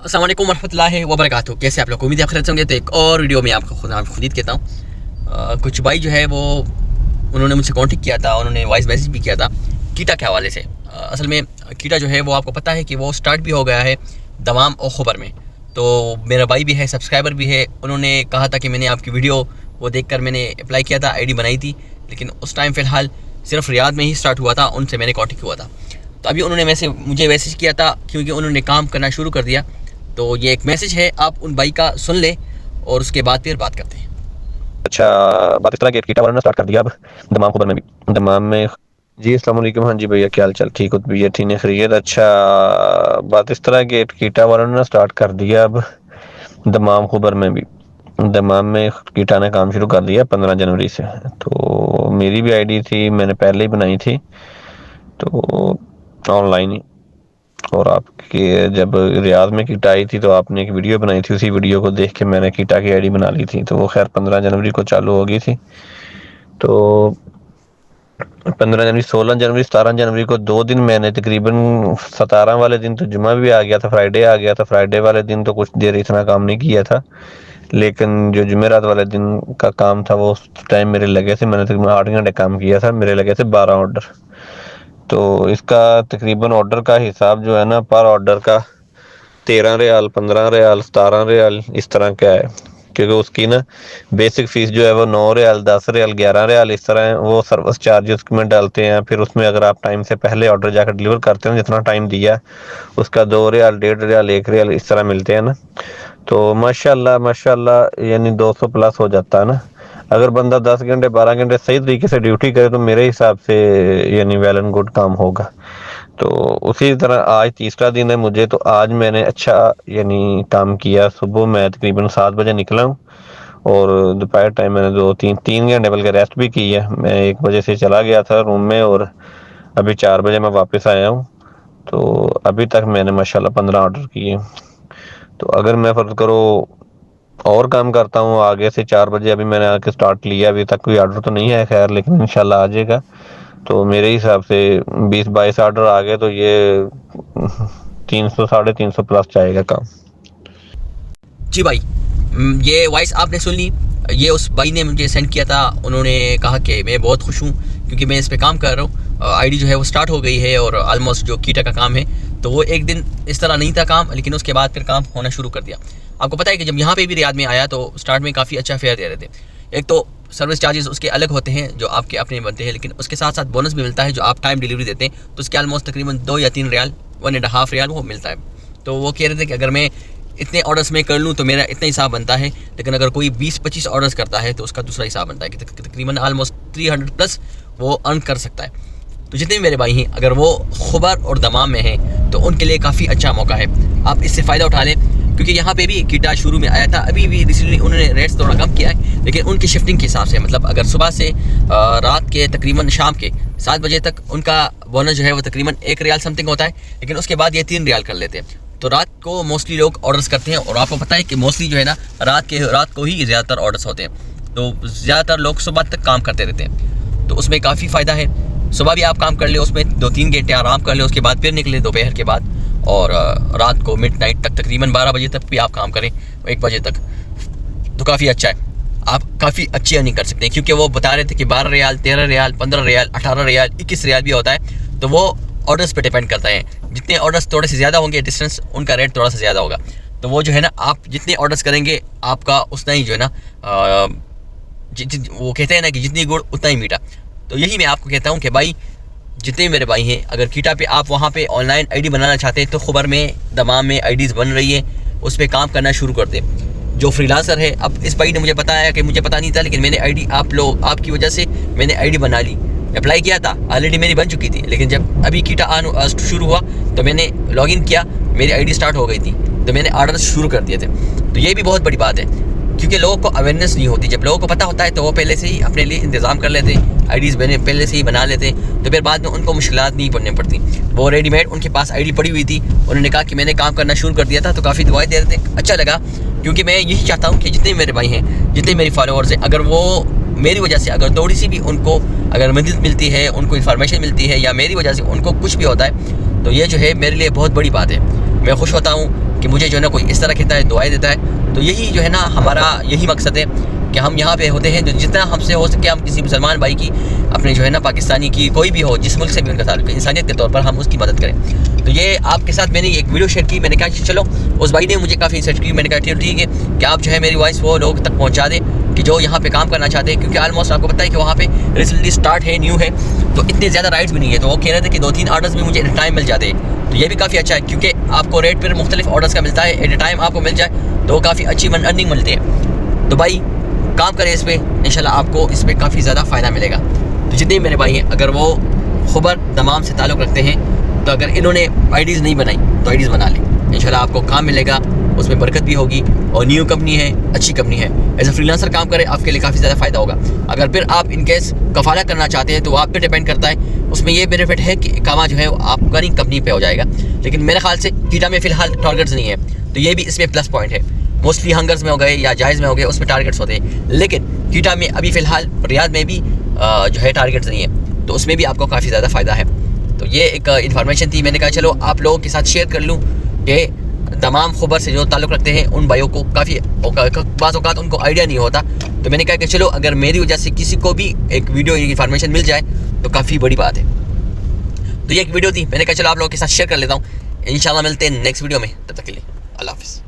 अस्सलाम वालेकुम रहमतुल्लाहि व बरकातहू। कैसे आप लोग, उम्मीद है आप खैरियत होंगे। तो एक और वीडियो में आपको खुद कहता हूँ। कुछ भाई जो है वो उन्होंने मुझसे कॉन्टेक्ट किया था, उन्होंने वॉइस मैसेज भी किया था कीटा के हवाले से। असल में कीटा जो है वो आपको पता है कि वो स्टार्ट भी हो गया है दमाम और खबर में। तो मेरा भाई भी है, सब्सक्राइबर भी है, उन्होंने कहा था कि मैंने आपकी वीडियो वो देखकर मैंने अप्लाई किया था, आईडी बनाई थी, लेकिन उस टाइम फ़िलहाल सिर्फ रियाद में ही स्टार्ट हुआ था, उनसे मैंने कॉन्टेक्ट हुआ था। तो अभी उन्होंने मुझे मैसेज किया था क्योंकि उन्होंने काम करना शुरू कर दिया। तो ये एक मैसेज है, आप उन भाई का सुन ले और उसके बाद फिर बात करते हैं। अच्छा, बात इस तरह की कीटा वरना स्टार्ट कर दिया अब दमाम खबर में भी। दमाम में जी अस्सलाम वालेकुम। हाँ जी भैया, क्या हाल चाल? ठीक हो भैया? ठीक है, खैरियत। अच्छा, बात इस तरह की कीटा वरना स्टार्ट कर दिया अब दमाम खबर में भी। दमाम में कीटा ने काम शुरू कर दिया 15 जनवरी से। तो मेरी भी आईडी थी, मैंने पहले ही बनाई थी, तो ऑनलाइन ही। और आपके जब रियाद में कीटा आई थी तो आपने एक वीडियो बनाई थी, उसी वीडियो को देख के मैंने कीटा की आईडी बना ली थी। तो वो खैर 15 जनवरी को चालू हो गई थी। तो 15 जनवरी, 16 जनवरी, 17 जनवरी को 2 दिन मैंने तकरीबन 17 वाले दिन तो जुमा भी आ गया था, फ्राइडे आ गया था। फ्राइडे वाले दिन तो कुछ देर इतना काम नहीं किया था, लेकिन जो जुमेरात वाले दिन का काम था वो उस टाइम मेरे लगे थे, मैंने तकरीबन 8 घंटे काम किया था, मेरे लगे थे 12 ऑर्डर। तो इसका तकरीबन ऑर्डर का हिसाब जो है ना, पर ऑर्डर का 13 रियाल, 15 रियाल, 17 रियाल इस तरह का है। क्योंकि उसकी ना बेसिक फीस जो है वो 9 रियाल, 10 रियाल, 11 रियाल इस तरह है। वो सर्विस चार्जेस में डालते हैं। फिर उसमें अगर आप टाइम से पहले ऑर्डर जाकर डिलीवर करते हो, जितना टाइम दिया उसका 2 रियाल, 1.5 रियाल, 1 रियाल इस तरह मिलते हैं ना। तो माशाल्लाह माशाल्लाह यानी 200 प्लस हो जाता है ना। अगर बंदा 10 घंटे 12 घंटे सही तरीके से ड्यूटी करे तो मेरे हिसाब से यानी वेल एंड गुड काम होगा। तो उसी तरह आज तीसरा दिन है मुझे, तो आज मैंने अच्छा यानी काम किया। सुबह मैं तकरीबन 7 बजे निकला हूँ और दोपहर टाइम मैंने 2-3 घंटे बल्कि रेस्ट भी की है। मैं 1 बजे से चला गया था रूम में और अभी 4 बजे मैं वापस आया हूँ। तो अभी तक मैंने माशाल्लाह 15 ऑर्डर किए। तो अगर मैं फर्ज करो और काम करता हूँ आगे से 4 बजे, अभी मैंने आके स्टार्ट लिया, अभी तक कोई ऑर्डर तो नहीं है खैर, लेकिन इंशाल्लाह आ जाएगा। तो मेरे हिसाब से 20-22 ऑर्डर आ गए तो ये 300 350 प्लस जाएगा काम। जी भाई, ये वॉइस आपने सुन ली। ये उस भाई ने मुझे सेंड किया था। उन्होंने कहा कि मैं बहुत खुश हूँ क्योंकि मैं इस पे काम कर रहा हूँ। आईडी जो है वो स्टार्ट हो गई है और ऑलमोस्ट जो कीटा का काम है, तो वो एक दिन इस तरह नहीं था काम, लेकिन उसके बाद फिर काम होना शुरू कर दिया। आपको पता है कि जब यहाँ पे भी रियाद में आया तो स्टार्ट में काफ़ी अच्छा फेयर दे रहे थे। एक तो सर्विस चार्जेस उसके अलग होते हैं जो आपके अपने बनते हैं, लेकिन उसके साथ साथ बोनस भी मिलता है जो आप टाइम डिलीवरी देते हैं, तो उसके ऑलमोस्ट तकरीबन 2 या 3 रियाल, 1.5 रियाल वो मिलता है। तो वो कह रहे थे कि अगर मैं इतने ऑर्डर्स में कर लूँ तो मेरा इतना हिसाब बनता है, लेकिन अगर कोई 20-25 ऑर्डर्स करता है तो उसका दूसरा हिसाब बनता है कि तकरीबन ऑलमोस्ट 300 प्लस वो अर्न कर सकता है। तो जितने भी मेरे भाई हैं अगर वो खबर और दमाम में हैं तो उनके लिए काफ़ी अच्छा मौका है, आप इससे फ़ायदा उठा लें। क्योंकि यहाँ पे भी कीटा शुरू में आया था, अभी भी रिसेंटली उन्होंने रेट्स थोड़ा कम किया है, लेकिन उनकी शिफ्टिंग के हिसाब से, मतलब अगर सुबह से रात के तकरीबन शाम के 7 बजे तक उनका बोनस जो है वो तकरीबन 1 रियाल समथिंग होता है, लेकिन उसके बाद ये 3 रियाल कर लेते हैं। तो रात को मोस्टली लोग ऑर्डर्स करते हैं और आपको पता है कि मोस्टली जो है ना रात को ही ज़्यादातर ऑर्डर्स होते हैं। तो ज़्यादातर लोग सुबह तक काम करते रहते हैं, तो उसमें काफ़ी फ़ायदा है। सुबह भी आप काम कर ले, उसमें 2-3 घंटे आराम कर ले, उसके बाद फिर निकले दोपहर के बाद, और रात को मिडनाइट तक तकरीबन 12 बजे तक भी आप काम करें, 1 बजे तक, तो काफ़ी अच्छा है। आप काफ़ी अच्छी अर्निंग कर सकते हैं। क्योंकि वो बता रहे थे कि 12 रियाल, 13 रियाल, 15 रियाल, 18 रियाल, 21 रियाल भी होता है। तो वो ऑर्डर्स पे डिपेंड करता है। जितने ऑर्डर्स थोड़े से ज़्यादा होंगे डिस्टेंस, उनका रेट थोड़ा सा ज़्यादा होगा। तो वो जो है ना, आप जितने ऑर्डर्स करेंगे आपका उतना ही जो है ना, वो कहते हैं ना कि जितनी गुड़ उतना ही मीठा। तो यही मैं आपको कहता हूँ कि भाई जितने भी मेरे भाई हैं, अगर कीटा पे आप वहाँ पे ऑनलाइन आईडी बनाना चाहते हैं तो खबर में, दमाम में आईडीज़ बन रही है, उस पर काम करना शुरू कर दें। जो फ्रीलांसर है, अब इस भाई ने मुझे बताया कि मुझे पता नहीं था, लेकिन मैंने आईडी आपकी वजह से मैंने आईडी बना ली। अप्लाई किया था, ऑलरेडी मेरी बन चुकी थी, लेकिन जब अभी कीटा शुरू हुआ तो मैंने लॉगिन किया, मेरी आईडी स्टार्ट हो गई थी, तो मैंने ऑर्डर शुरू कर दिए थे। तो ये भी बहुत बड़ी बात है, क्योंकि लोगों को अवेयरनेस नहीं होती। जब लोगों को पता होता है तो वो पहले से ही अपने लिए इंतज़ाम कर लेते हैं, आईडीज़ पहले से ही बना लेते हैं, तो फिर बाद में उनको मुश्किलात नहीं पड़नी पड़ती। वो रेडीमेड उनके पास आईडी पड़ी हुई थी, उन्होंने कहा कि मैंने काम करना शुरू कर दिया था, तो काफ़ी दुआएं दे रहे थे। अच्छा लगा, क्योंकि मैं यही चाहता हूँ कि जितने मेरे भाई हैं, जितने मेरे फॉलोअर्स हैं, अगर वो मेरी वजह से अगर थोड़ी सी भी उनको अगर मदद मिलती है, उनको इन्फॉर्मेशन मिलती है, या मेरी वजह से उनको कुछ भी होता है, तो ये जो है मेरे लिए बहुत बड़ी बात है। मैं खुश होता हूँ कि मुझे जो है ना कोई इस तरह कहता है, दुआएं देता है। तो यही जो है ना हमारा यही मकसद है कि हम यहाँ पे होते हैं, जो जितना हमसे हो सके हम किसी मुसलमान भाई की, अपने जो है ना पाकिस्तानी की, कोई भी हो जिस मुल्क से भी उनका ताल्लुक है, इंसानियत के तौर पर हम उसकी मदद करें। तो ये आपके साथ मैंने एक वीडियो शेयर की। मैंने कहा कि चलो, उस भाई ने मुझे काफ़ी इंसल्ट की। मैंने कहा ठीक है कि आप जो है मेरी वॉइस वो लोग तक पहुँचा दें कि जो यहाँ पे काम करना चाहते हैं, क्योंकि ऑलमोस्ट आपको पता है कि वहाँ पे रिसेंटली स्टार्ट है, न्यू है, तो इतने ज़्यादा राइड्स भी नहीं है। तो वो कह रहे थे कि 2-3 ऑर्डर्स भी मुझे एट टाइम मिल जाते हैं। तो ये भी काफ़ी अच्छा है, क्योंकि आपको रेट पर मुख्तलिफ ऑर्डर्स का मिलता है, एट ए टाइम आपको मिल जाए तो काफ़ी अच्छी अर्निंग मिलती है। तो भाई काम करें इस पर, इंशाल्लाह आपको इस पर काफ़ी ज़्यादा फ़ायदा मिलेगा। तो जितने मेरे भाई हैं, अगर वो खुबर दमाम से ताल्लुक़ रखते हैं, तो अगर इन्होंने आईडीज़ नहीं बनाई तो आईडीज़ बना लें, इंशाल्लाह आपको काम मिलेगा, उसमें बरकत भी होगी, और न्यू कंपनी है, अच्छी कंपनी है। एज अ फ्रीलांसर काम करें, आपके लिए काफ़ी ज़्यादा फ़ायदा होगा। अगर फिर आप इनकेस कफ़ाला करना चाहते हैं तो आप पे डिपेंड करता है। उसमें ये बेनिफिट है कि इकामा जो है आपका नहीं कंपनी पे हो जाएगा, लेकिन मेरे ख्याल से कीटा में फ़िलहाल टारगेट्स नहीं है, तो ये भी इसमें प्लस पॉइंट है। मोस्टली हंगर्स में हो गए या जायज़ में हो गए, उसमें टारगेट्स होते हैं, लेकिन कीटा में अभी फ़िलहाल रियाद में भी जो है टारगेट्स नहीं है, तो उसमें भी आपको काफ़ी ज़्यादा फ़ायदा है। तो ये एक इन्फॉर्मेशन थी, मैंने कहा चलो आप लोगों के साथ शेयर कर लूँ कि तमाम खबर से जो ताल्लुक़ रखते हैं उन भाइयों को काफ़ी बाज़ औक़ात उनको आइडिया नहीं होता। तो मैंने कहा कि चलो अगर मेरी वजह से किसी को भी एक वीडियो इन्फॉर्मेशन मिल जाए तो काफ़ी बड़ी बात है। तो ये एक वीडियो थी, मैंने कहा चलो आप लोगों के साथ शेयर कर लेता हूँ। इंशाल्लाह मिलते हैं नेक्स्ट वीडियो में, तब तक के लिए अल्लाह हाफ़िज़।